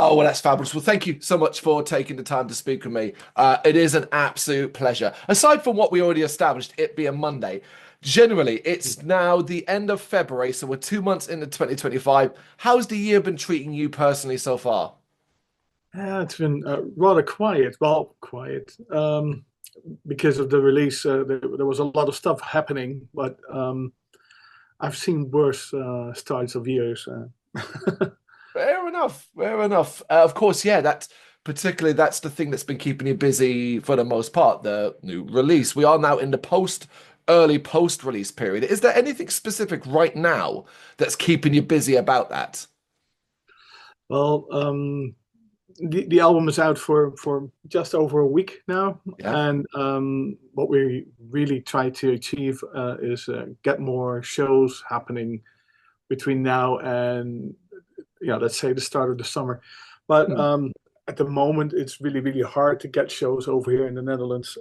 Oh, well, that's fabulous. Well, thank you so much for taking the time to speak with me. It is an absolute pleasure. Aside from what we already established, it being Monday, generally, it's now the end of February, so we're 2 months into 2025. How's the year been treating you personally so far? Yeah, it's been rather quiet. Well, quiet because of the release. There was a lot of stuff happening, but I've seen worse starts of years. Fair enough. Fair enough. Of course, yeah, that's the thing that's been keeping you busy for the most part, the new release. We are now in the early post-release period. Is there anything specific right now that's keeping you busy about that? Well, the album is out for just over a week now, Yeah. and what we really try to achieve is get more shows happening between now and let's say the start of the summer. But Hmm. at the moment, it's really hard to get shows over here in the Netherlands.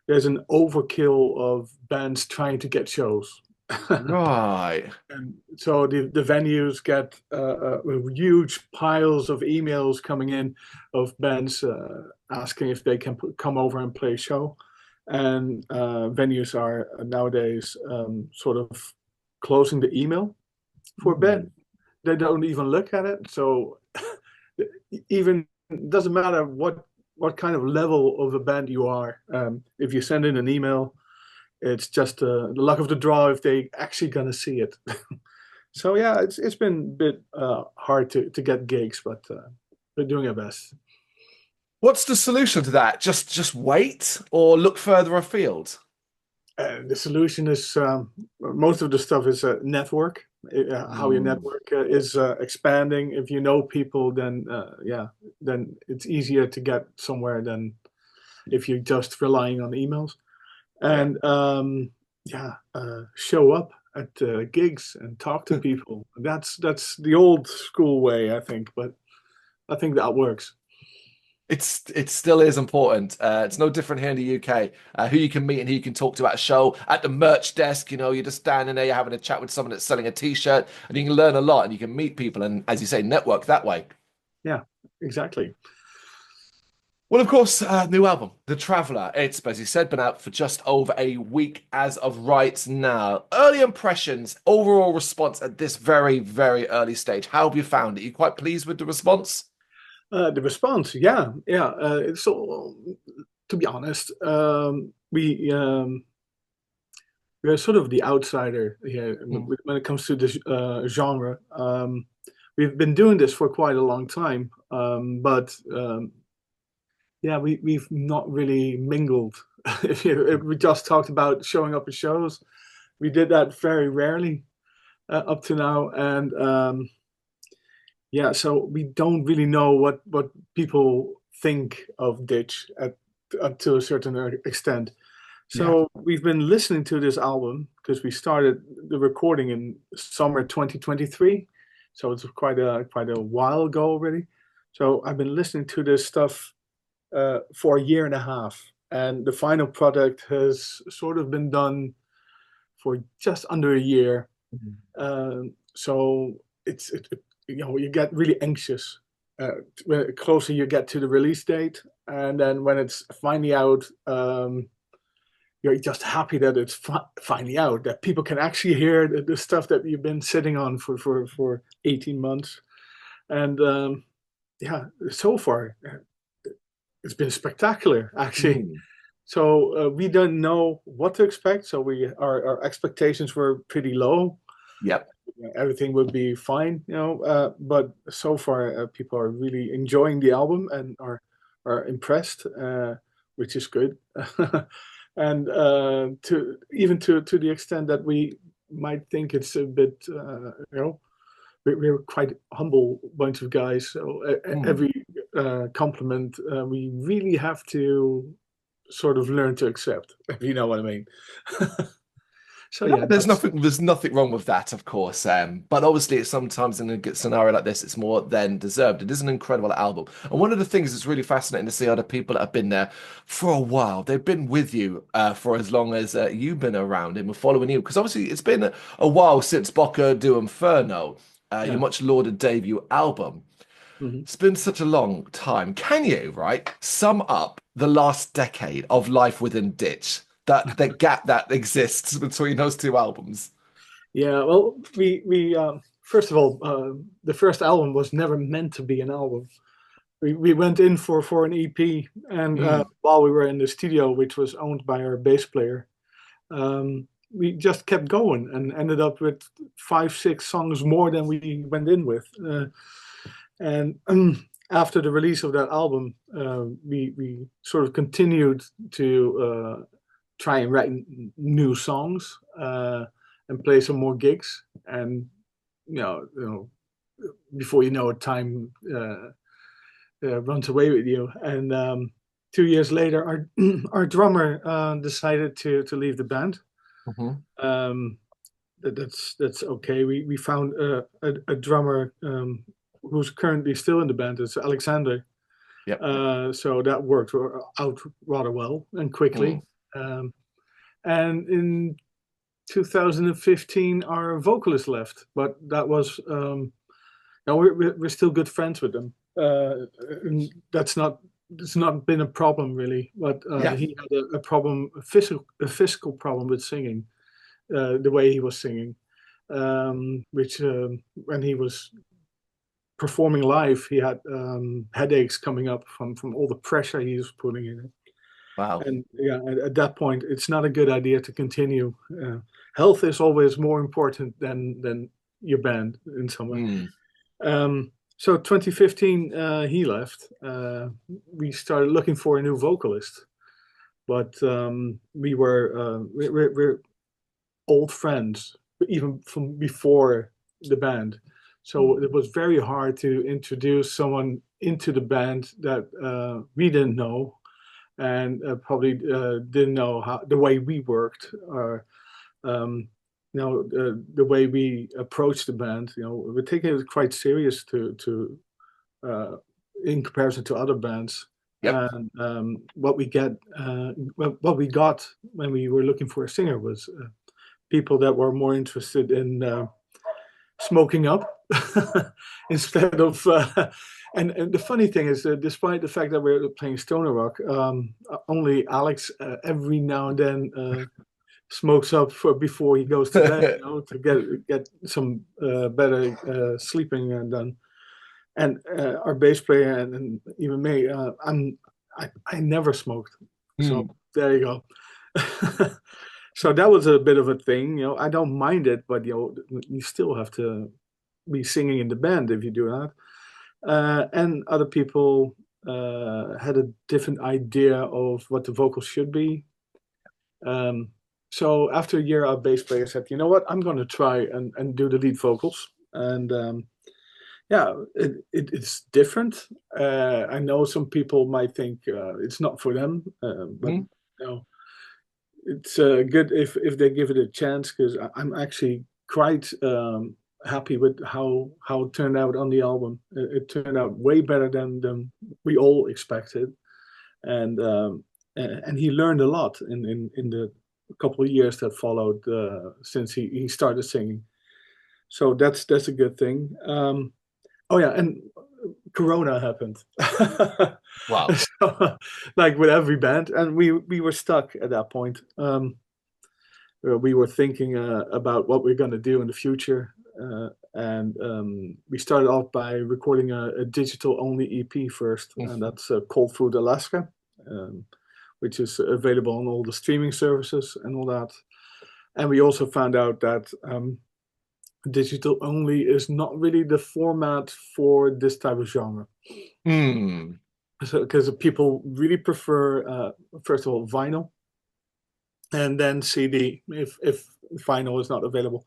There's an overkill of bands trying to get shows. Right. And so the venues get huge piles of emails coming in of bands asking if they can come over and play a show. And venues are nowadays sort of closing the email for Hmm. band. They don't even look at it. So even doesn't matter what kind of level of a band you are. If you send in an email, it's just the luck of the draw if they actually gonna see it. So yeah, it's been a bit hard to get gigs, but we're doing our best. What's the solution to that? Just wait or look further afield? The solution is most of the stuff is network. How your Hmm. network is expanding. If you know people, then yeah, then it's easier to get somewhere than if you're just relying on emails. Yeah. And yeah, show up at gigs and talk to people. That's the old school way, I think, but I think that works. It still is important. It's no different here in the UK. Who you can meet and who you can talk to at a show, at the merch desk. You're just standing there, you're having a chat with someone that's selling a t-shirt, and you can learn a lot and you can meet people and, as you say, network that way. Yeah, exactly. Well, of course, new album, The Traveller. It's, as you said, been out for just over a week as of right now. Early impressions, overall response at this very, very early stage. How have you found it? You quite pleased with the response? The response, yeah, yeah. So, to be honest, we're sort of the outsider here Hmm. when it comes to this genre. We've been doing this for quite a long time, but yeah, we've not really mingled. If we just talked about showing up at shows, we did that very rarely up to now, and yeah, so we don't really know what people think of Ditch up to a certain extent. Yeah. So we've been listening to this album because we started the recording in summer 2023. So it's quite a while ago already. So I've been listening to this stuff for a year and a half, and the final product has sort of been done for just under a year. So you get really anxious when closer you get to the release date, and then when it's finally out, you're just happy that it's finally out, that people can actually hear the stuff that you've been sitting on for 18 months. And yeah, so far it's been spectacular, actually. Hmm. So we don't know what to expect. So our expectations were pretty low. Yep. Everything would be fine, but so far people are really enjoying the album and are impressed, which is good. And to even to the extent that we might think it's a bit, we're quite humble bunch of guys. So Hmm. every compliment we really have to sort of learn to accept, if you know what I mean. So No, yeah, there's that's nothing wrong with that, of course. But obviously, it's sometimes in a good scenario like this, it's more than deserved. It is an incredible album, and one of the things that's really fascinating to see are the people that have been there for a while. They've been with you for as long as you've been around and were following you. Because obviously, it's been a while since Boca Do Inferno, your yeah. much lauded debut album. Mhm. It's been such a long time. Can you, right, sum up the last decade of life within Ditch? That the gap that exists between those two albums. Yeah, well, we first of all, the first album was never meant to be an album. We went in for an EP, and Mm, while we were in the studio, which was owned by our bass player, we just kept going and ended up with 5, 6 songs more than we went in with. And after the release of that album, we sort of continued to try and write new songs and play some more gigs. And you know, before you know it, time runs away with you. And 2 years later, our our drummer decided to leave the band. mhm. Um, that's okay. We found a drummer who's currently still in the band. It's Alexander. Yep. So that worked out rather well and quickly. Mm, Um, and in 2015, our vocalist left, but that was no, we're still good friends with them. And that's not it's not been a problem really, but yeah. he had a problem, a physical problem with singing, the way he was singing, which when he was performing live, he had headaches coming up from all the pressure he was putting in it. Wow. And yeah, at that point, it's not a good idea to continue. Health is always more important than your band in some way. Mm, So 2015, he left. We started looking for a new vocalist, but we're old friends, even from before the band. So it was very hard to introduce someone into the band that we didn't know and probably didn't know how the way we worked or the way we approached the band. We're taking it quite serious to uh, in comparison to other bands. yep. And what we got when we were looking for a singer was people that were more interested in smoking up instead of. And the funny thing is, despite the fact that we're playing stoner rock, only Alex every now and then smokes up before he goes to bed, to get some better sleeping done. And our bass player and even me, I never smoked, so Mm, there you go. So that was a bit of a thing. I don't mind it, but you still have to be singing in the band if you do that. And other people had a different idea of what the vocals should be. Um, so after a year, our bass player said, "You know what? I'm going to try and do the lead vocals." And yeah, it's different. I know some people might think it's not for them, but mm, it's good if they give it a chance because I'm actually quite happy with how it turned out on the album. It turned out way better than we all expected, and and he learned a lot in the couple of years that followed since he started singing. So that's a good thing. Oh yeah, and Corona happened. wow. So, like with every band, and we were stuck at that point. We were thinking about what we're going to do in the future, and we started off by recording a digital only EP first, and that's Cold Food Alaska, um, which is available on all the streaming services and all that. And we also found out that digital only is not really the format for this type of genre. Mm, So, because people really prefer, first of all, vinyl, and then CD if vinyl is not available.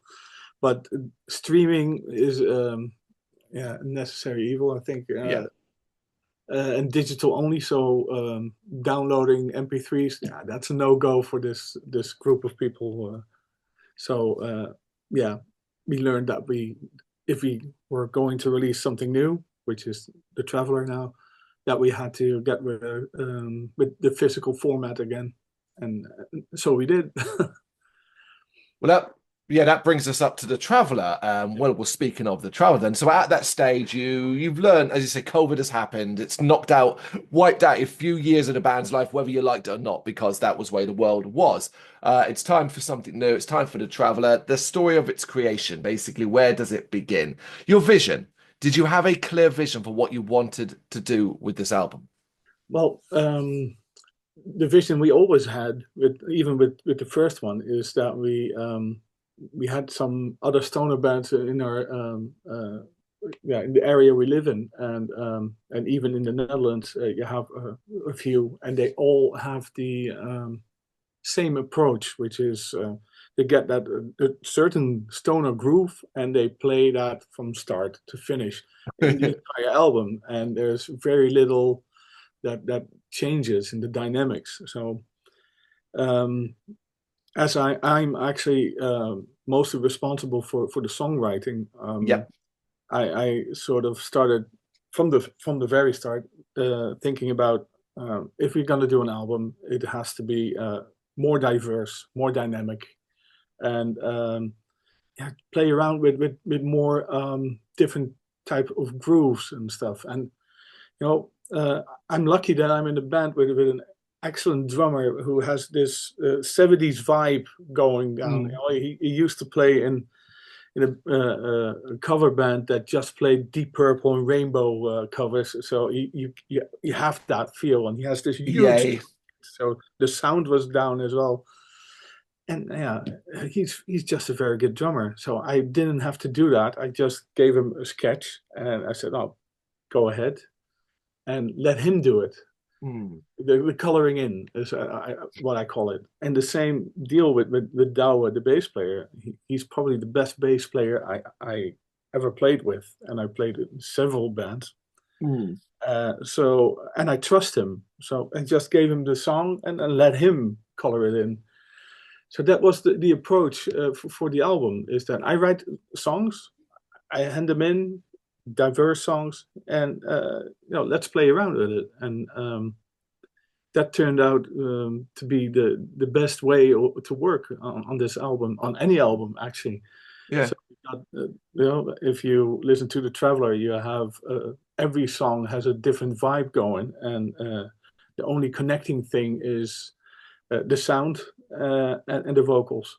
But streaming is yeah, a necessary evil, I think, yeah. and digital only. So downloading MP3s, yeah, that's a no go for this group of people. So yeah, we learned that if we were going to release something new, which is the Traveler now, that we had to get with the physical format again, and so we did. Well, Yeah, that brings us up to the Traveller. Well, we're speaking of the Traveller then. So at that stage, you've learned, as you say, COVID has happened. It's knocked out, wiped out a few years of the band's life, whether you liked it or not, because that was where the world was. It's time for something new. It's time for the Traveller. The story of its creation, basically, where does it begin? Your vision. Did you have a clear vision for what you wanted to do with this album? Well, the vision we always had, even with the first one, is that we had some other stoner bands in our yeah, in the area we live in, and even in the Netherlands, you have a few, and they all have the same approach, which is they get that a certain stoner groove, and they play that from start to finish in the entire album, and there's very little that changes in the dynamics. So as I'm actually mostly responsible for the songwriting, Yep. I sort of started from the very start thinking about if we're going to do an album, it has to be more diverse, more dynamic, and yeah, play around with more different type of grooves and stuff. And you know, I'm lucky that I'm in a band with an excellent drummer who has this 70s vibe going down. You Mm. know, he used to play in a cover band that just played Deep Purple and Rainbow covers. So you have that feel, and he has this huge. Yay. So the sound was down as well, and yeah, he's just a very good drummer. So I didn't have to do that. I just gave him a sketch, and I said, "Oh, go ahead and let him do it." Mm. The coloring in is what I call it. And the same deal with Douwe, the bass player. He's probably the best bass player I ever played with, and I played in several bands. Mm. So, and I trust him. So I just gave him the song and let him color it in. So that was the approach for the album, is that I write songs, I hand them in, diverse songs, and you know, let's play around with it. And that turned out to be the best way to work on this album, on any album actually. Yeah. So you know, if you listen to the Traveller, you have every song has a different vibe going, and the only connecting thing is the sound and the vocals.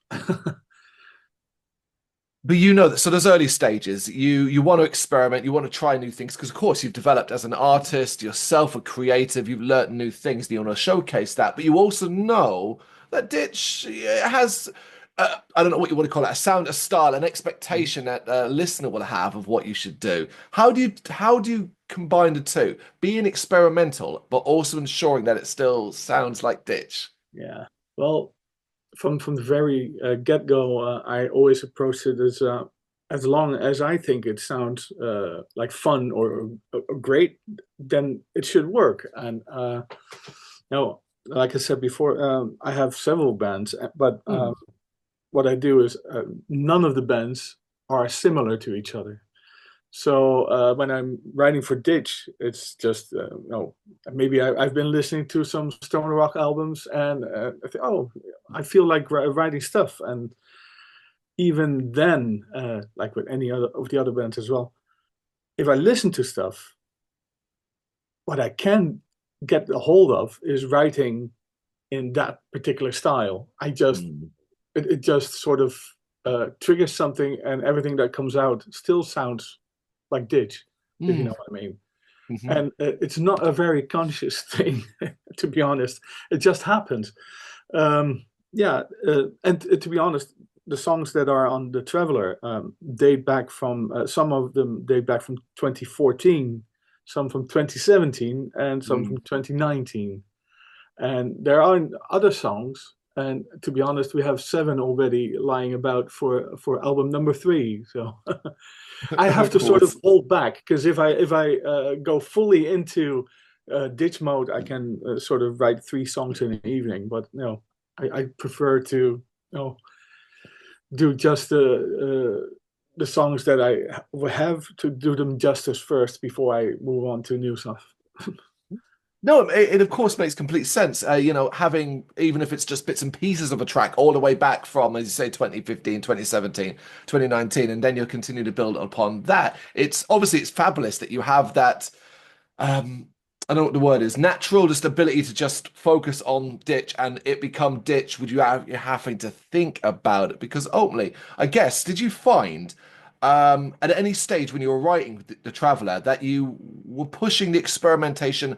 But you know that, so there's early stages. You want to experiment, you want to try new things because, of course, you've developed as an artist, yourself a creative, you've learned new things, and you want to showcase that. But you also know that Ditch has, I don't know what you want to call it, a sound, a style, an expectation that a listener will have of what you should do. How do you combine the two, being experimental but also ensuring that it still sounds like Ditch? Yeah. Well, from the very get-go, I always approached it as long as I think it sounds like fun or great, then it should work. And you know, like I said before, I have several bands, but Mm. what I do is none of the bands are similar to each other. So when I'm writing for Ditch, it's just no. Maybe I've been listening to some stoner rock albums, and I think, oh, I feel like writing stuff. And even then, like with any other of the other bands as well, if I listen to stuff, what I can get a hold of is writing in that particular style. Mm. It just sort of triggers something, and everything that comes out still sounds like Ditch, if you Mm. know what I mean. Mhm. And it's not a very conscious thing, to be honest. It just happens. Yeah, and to be honest, the songs that are on the Traveller date back from some of them date back from 2014, some from 2017, and some Mm. from 2019. And there are other songs, and to be honest, we have seven already lying about for album number three. So I have Of to sort of course. hold back, because if I go fully into ditch mode, I can sort of write three songs in an evening. But no, I prefer to do just the songs that I have to do them justice first before I move on to new stuff. No, it of course makes complete sense. Having, even if it's just bits and pieces of a track all the way back from, as you say, 2015, 2017, 2019, and then you'll continue to build upon that. It's obviously it's fabulous that you have that, um, I don't know what the word is, natural just ability to just focus on ditch and it become ditch with you're having to think about it. Because ultimately, I guess, did you find at any stage when you were writing the Traveller that you were pushing the experimentation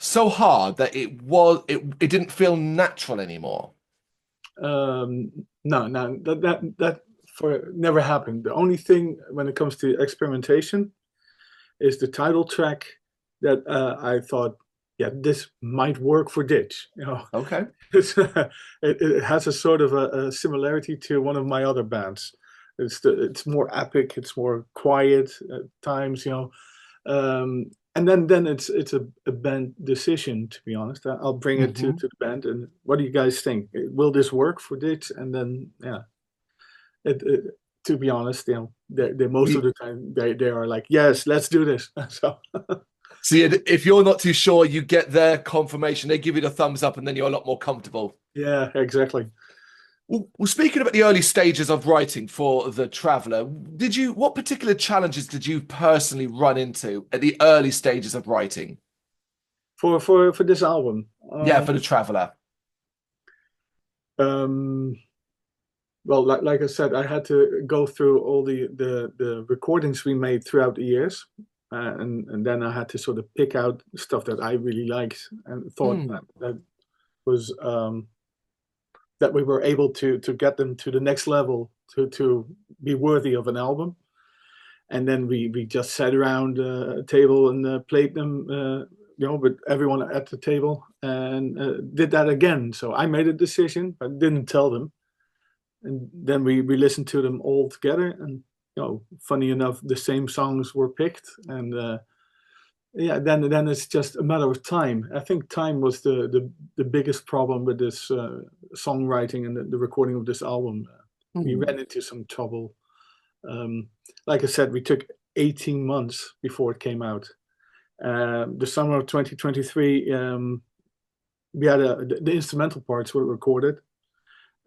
so hard that it didn't feel natural anymore? No, no, that for never happened. The only thing when it comes to experimentation is the title track that I thought, yeah, this might work for Ditch. Okay. It has a sort of a similarity to one of my other bands. It's more epic, it's more quiet at times, and then it's a band decision, to be honest. I'll bring it to Hmm. the band, and what do you guys think? Will this work for Ditch? And then yeah, it to be honest, they most of the time they are like, yes, let's do this. So See, if you're not too sure, you get their confirmation. They give you the thumbs up, and then you're a lot more comfortable. yeah, exactly. Well, speaking about the early stages of writing for The Traveller, what particular challenges did you personally run into at the early stages of writing? For this album. Yeah, for The Traveller. Um, well, like I said, I had to go through all the recordings we made throughout the years, and then I had to sort of pick out stuff that I really liked and thought Hmm. that was that we were able to get them to the next level to be worthy of an album. And then we just sat around a table and played them, with everyone at the table, and did that again. So I made a decision, but didn't tell them. And then we listened to them all together, and funny enough, the same songs were picked, and yeah, then it's just a matter of time. I think time was the biggest problem with this songwriting and the recording of this album. We Hmm. ran into some trouble. Um, like I said, we took 18 months before it came out. The summer of 2023, we had the instrumental parts were recorded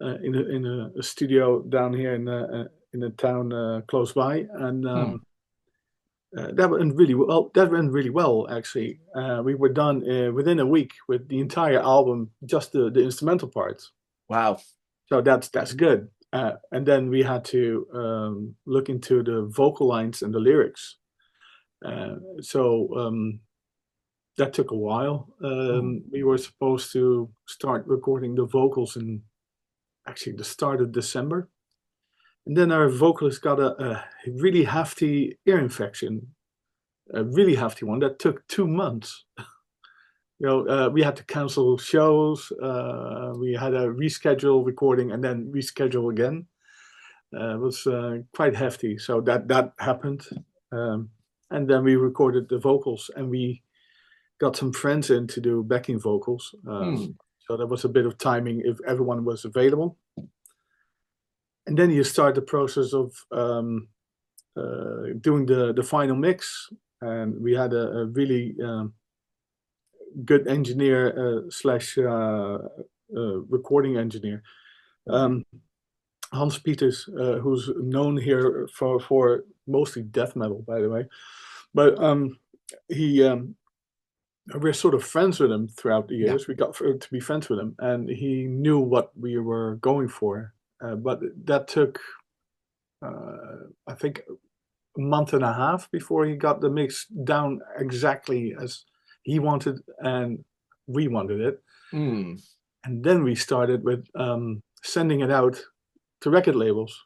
in a studio down here in a town close by, and Hmm. that went really well. That went really well, actually. We were done within a week with the entire album, just the instrumental parts. Wow. So that's good. And then we had to look into the vocal lines and the lyrics. So that took a while. Hmm. We were supposed to start recording the vocals in actually the start of December. And then our vocalist got a really hefty ear infection, a really hefty one that took 2 months. We had to cancel shows. We had to reschedule recording and then reschedule again. It was quite hefty. So that happened. Um, and then we recorded the vocals, and we got some friends in to do backing vocals. Hmm. So there was a bit of timing if everyone was available. And then you start the process of doing the final mix. And we had a really good engineer slash recording engineer, um, Hans Peters, who's known here for mostly death metal, by the way. But he we're sort of friends with him throughout the Yeah. years. We got to be friends with him, and he knew what we were going for. But that took, I think, a month and a half before he got the mix down exactly as he wanted and we wanted it. Hmm. And then we started with sending it out to record labels.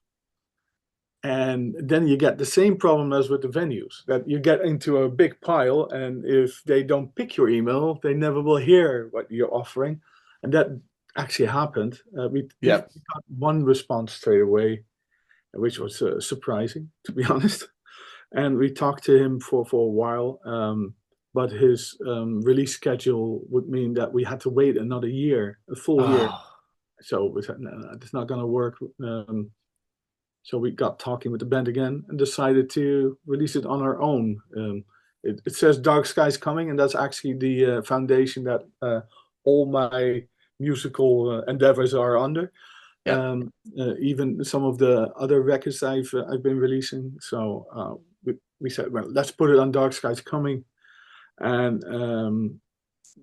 And then you get the same problem as with the venues, that you get into a big pile, and if they don't pick your email, they never will hear what you're offering. And that actually happened. We Yeah. got one response straight away, which was surprising, to be honest. And we talked to him for a while, but his release schedule would mean that we had to wait another year, a full year. Oh. So we said, no, it's not going to work. So we got talking with the band again and decided to release it on our own. it says Dark Skies Coming, and that's actually the foundation that all my musical endeavors are under. Yeah. Even some of the other records I've been releasing. So we said, well, let's put it on Dark Skies Coming, and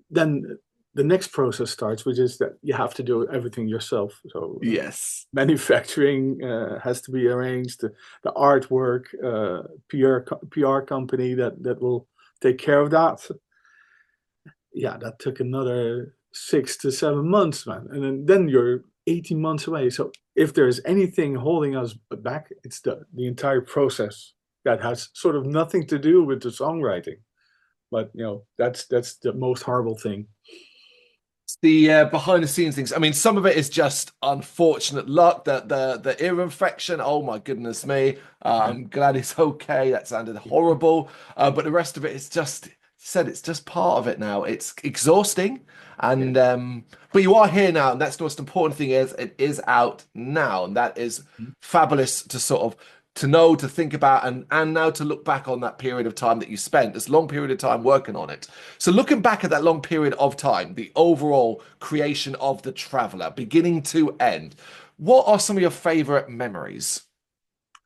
then the next process starts, which is that you have to do everything yourself. So Yes. manufacturing has to be arranged, the artwork, PR company that will take care of that. Yeah, that took another 6 to 7 months, man, and then you're 18 months away. So if there's anything holding us back, it's the entire process that has sort of nothing to do with the songwriting. But that's the most horrible thing. The behind the scenes things. I mean, some of it is just unfortunate luck. The ear infection. Oh my goodness me. I'm glad it's okay. That sounded horrible. But the rest of it is just said it's just part of it now. It's exhausting, and but you are here now, and that's the most important thing. Is it is out now, and that is fabulous to sort of to know, to think about, and now to look back on that period of time that you spent, this long period of time working on it. So looking back at that long period of time, the overall creation of The Traveller, beginning to end, what are some of your favorite memories?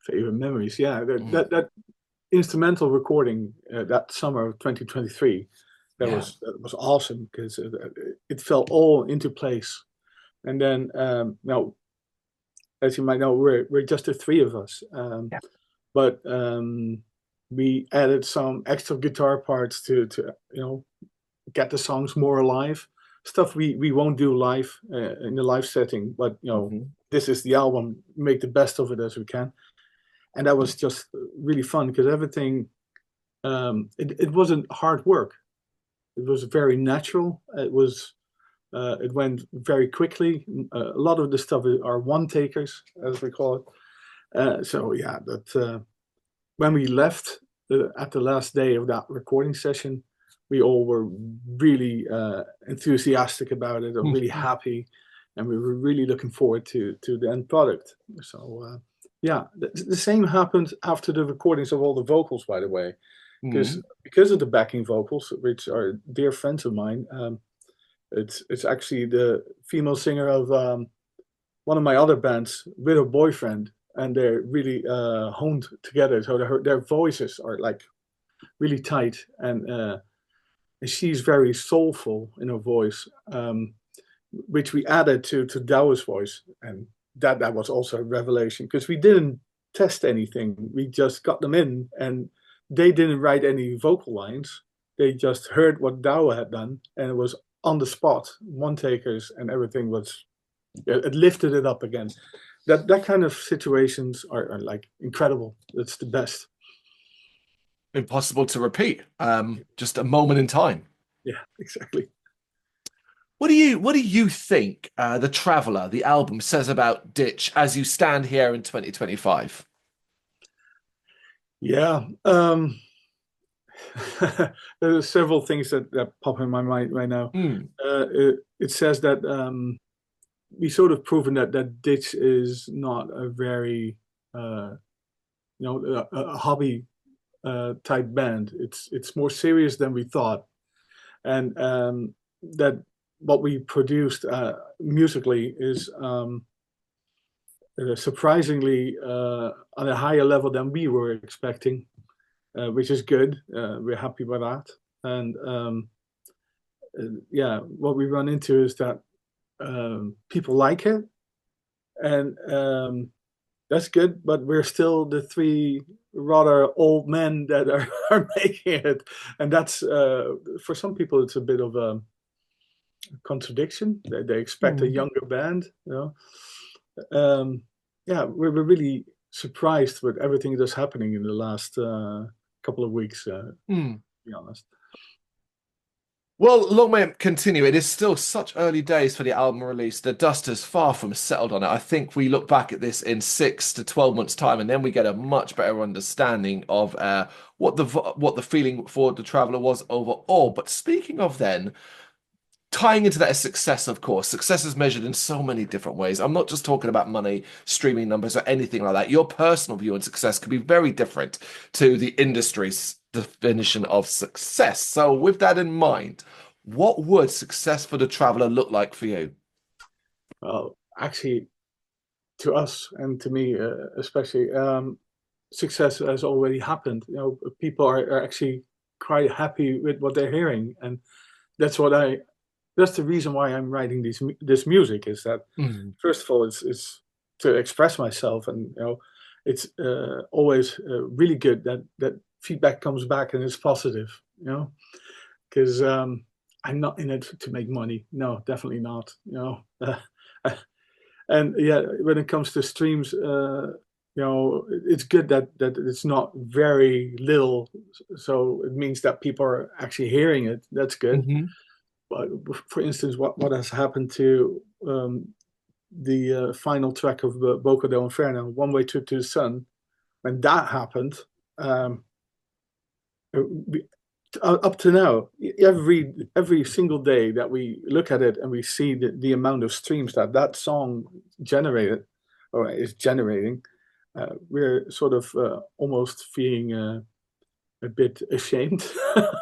Favorite memories, yeah. That instrumental recording that summer of 2023, that was awesome because it fell all into place. And then now, as you might know, we're just the three of us, but we added some extra guitar parts to get the songs more alive. Stuff we won't do live in the live setting, but this is the album. Make the best of it as we can, and that was just really fun because everything. It wasn't hard work. It was very natural. It went very quickly. A lot of the stuff are one takers, as we call it. So yeah, that when we left at the last day of that recording session, we all were really enthusiastic about it, or really happy, and we were really looking forward to the end product. So yeah, the same happened after the recordings of all the vocals, by the way, because of the backing vocals, which are dear friends of mine. It's actually the female singer of one of my other bands with her boyfriend, and they're really honed together. So their voices are like really tight, and she's very soulful in her voice, which we added to Douwe's voice, and that was also a revelation because we didn't test anything. We just got them in, and they didn't write any vocal lines. They just heard what Douwe had done, and it was on the spot, one takers, and everything was, it lifted it up again. That kind of situations are like incredible. It's the best. Impossible to repeat. Just a moment in time. Yeah, exactly. What do you think The Traveller, the album, says about Ditch as you stand here in 2025? Yeah. There's several things that pop in my mind right now. It says that we sort of proven that Ditch is not a very a hobby type band. It's more serious than we thought, and that what we produced musically is surprisingly on a higher level than we were expecting. Which is good. We're happy with that. And yeah, what we run into is that people like it, and that's good. But we're still the three rather old men that are making it, and that's for some people it's a bit of a contradiction. They expect a younger band, yeah, we're really surprised with everything that's happening in the last couple of weeks, to be honest. Well, long may it continue. It is still such early days for the album release. The dust is far from settled on it. I think we look back at this in 6 to 12 months' time, and then we get a much better understanding of what the feeling for The Traveller was overall. But speaking of then, tying into that is success, of course. Success is measured in so many different ways. I'm not just talking about money, streaming numbers, or anything like that. Your personal view on success could be very different to the industry's definition of success. So with that in mind, what would success for the traveler look like for you? Well, actually, to us and to me especially, success has already happened. People are actually quite happy with what they're hearing, and that's what I. That's the reason why I'm writing this music. Is that first of all, it's to express myself, and it's always really good that feedback comes back and it's positive. Because I'm not in it to make money. No, definitely not. And yeah, when it comes to streams, it's good that it's not very little, so it means that people are actually hearing it. That's good. But for instance, what has happened to the final track of Boca Do Inferno, One Way Trip to the Sun, when that happened, up to now, every single day that we look at it and we see the amount of streams that song generated or is generating, we're sort of almost feeling a bit ashamed.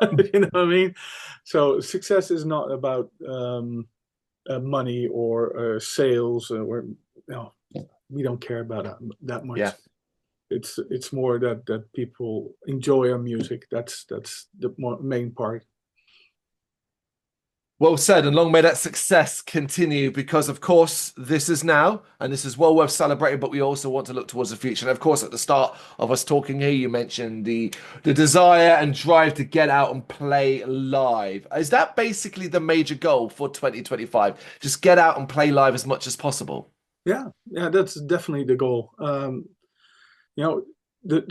You know what I mean? So success is not about money or sales, or we don't care about that much. Yeah. It's more that people enjoy our music. That's the main part. Well said, and long may that success continue, because of course this is now, and this is well worth celebrating, but we also want to look towards the future. And of course, at the start of us talking here, you mentioned the desire and drive to get out and play live. Is that basically the major goal for 2025? Just get out and play live as much as possible? Yeah, that's definitely the goal. The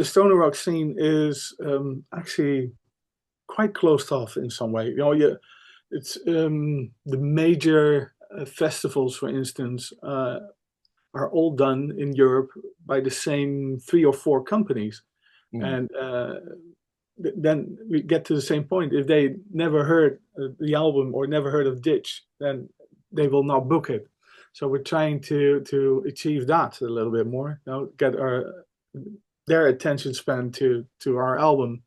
stoner rock scene is actually quite closed off in some way. It's the major festivals, for instance, are all done in Europe by the same 3 or 4 companies, and then we get to the same point. If they never heard the album or never heard of Ditch, then they will not book it. So we're trying to achieve that a little bit more. Get their attention span to our album,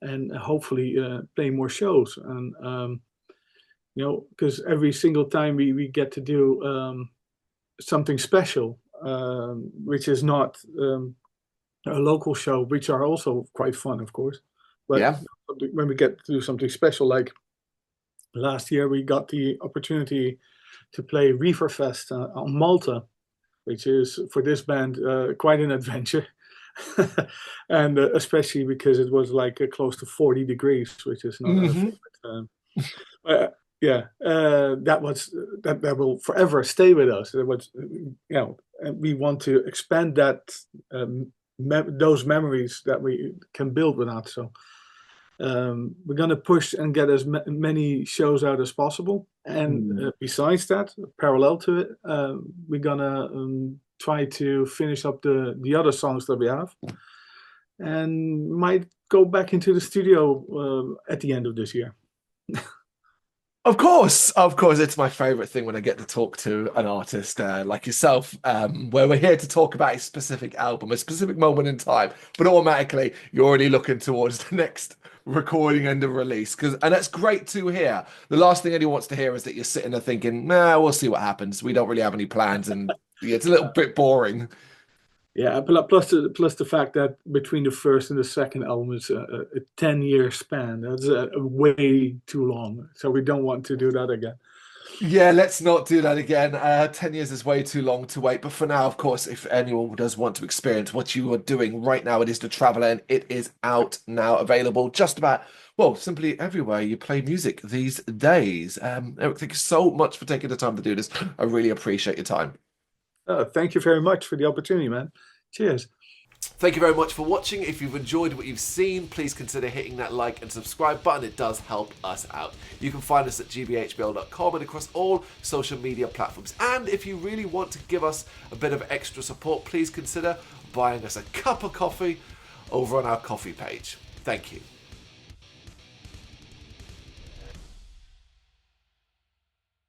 and hopefully play more shows. And because every single time we get to do something special, which is not a local show, which are also quite fun, of course. But yeah, when we get to do something special, like last year, we got the opportunity to play Reeferfest on Malta, which is for this band quite an adventure. And especially because it was like close to 40 degrees, which is not a favorite. That will forever stay with us. It was, and we want to expand that those memories that we can build with that. So we're gonna push and get as many shows out as possible. And besides that, parallel to it, we're gonna try to finish up the other songs that we have, and might go back into the studio at the end of this year. Of course, it's my favorite thing when I get to talk to an artist like yourself, where we're here to talk about a specific album, a specific moment in time, but automatically you're already looking towards the next recording and the release. And that's great to hear. The last thing anyone wants to hear is that you're sitting there thinking, nah, we'll see what happens. We don't really have any plans, and it's a little bit boring. Yeah, plus the fact that between the first and the second album is a 10-year span. That's way too long. So we don't want to do that again. Yeah, let's not do that again. 10 years is way too long to wait. But for now, of course, if anyone does want to experience what you are doing right now, it is The Traveler, and it is out now, available just about, well, simply everywhere you play music these days. Eric, thank you so much for taking the time to do this. I really appreciate your time. Thank you very much for the opportunity, man. Cheers. Thank you very much for watching. If you've enjoyed what you've seen, please consider hitting that like and subscribe button. It does help us out. You can find us at gbhbl.com and across all social media platforms. And if you really want to give us a bit of extra support, please consider buying us a cup of coffee over on our coffee page. Thank you.